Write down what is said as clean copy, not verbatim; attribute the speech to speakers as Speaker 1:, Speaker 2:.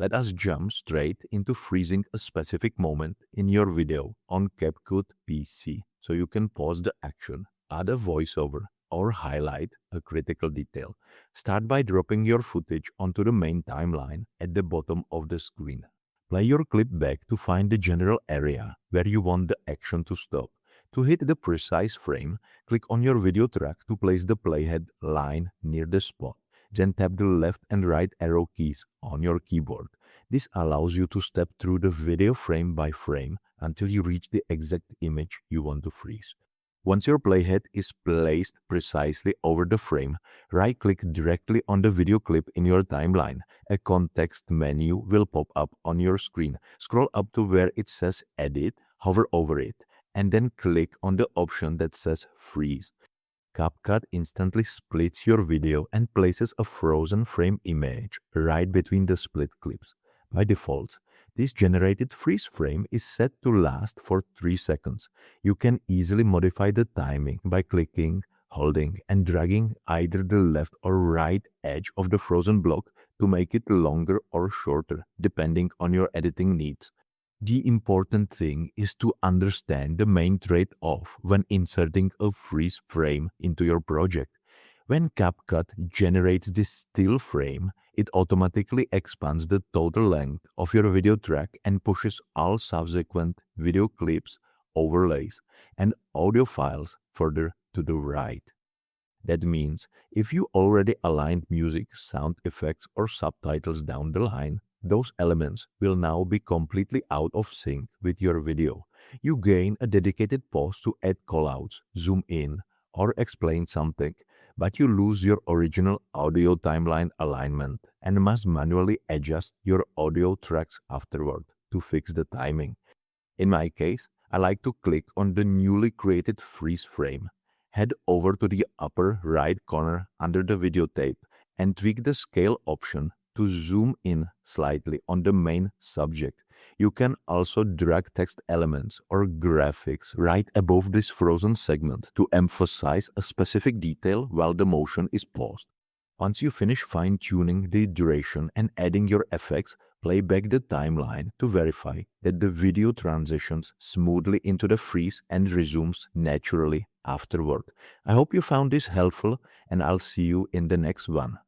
Speaker 1: Let us jump straight into freezing a specific moment in your video on CapCut PC so you can pause the action, add a voiceover, or highlight a critical detail. Start by dropping your footage onto the main timeline at the bottom of the screen. Play your clip back to find the general area where you want the action to stop. To hit the precise frame, click on your video track to place the playhead line near the spot. Then tap the left and right arrow keys on your keyboard. This allows you to step through the video frame by frame until you reach the exact image you want to freeze. Once your playhead is placed precisely over the frame, right-click directly on the video clip in your timeline. A context menu will pop up on your screen. Scroll up to where it says Edit, hover over it, and then click on the option that says Freeze. CapCut instantly splits your video and places a frozen frame image right between the split clips. By default, this generated freeze frame is set to last for 3 seconds. You can easily modify the timing by clicking, holding, and dragging either the left or right edge of the frozen block to make it longer or shorter, depending on your editing needs. The important thing is to understand the main trade-off when inserting a freeze frame into your project. When CapCut generates this still frame, it automatically expands the total length of your video track and pushes all subsequent video clips, overlays, and audio files further to the right. That means if you already aligned music, sound effects, or subtitles down the line, those elements will now be completely out of sync with your video. You gain a dedicated pause to add callouts, zoom in, or explain something, but you lose your original audio timeline alignment and must manually adjust your audio tracks afterward to fix the timing. In my case, I like to click on the newly created freeze frame, head over to the upper right corner under the video tape, and tweak the scale option to zoom in slightly on the main subject. You can also drag text elements or graphics right above this frozen segment to emphasize a specific detail while the motion is paused. Once you finish fine-tuning the duration and adding your effects, play back the timeline to verify that the video transitions smoothly into the freeze and resumes naturally afterward. I hope you found this helpful, and I'll see you in the next one.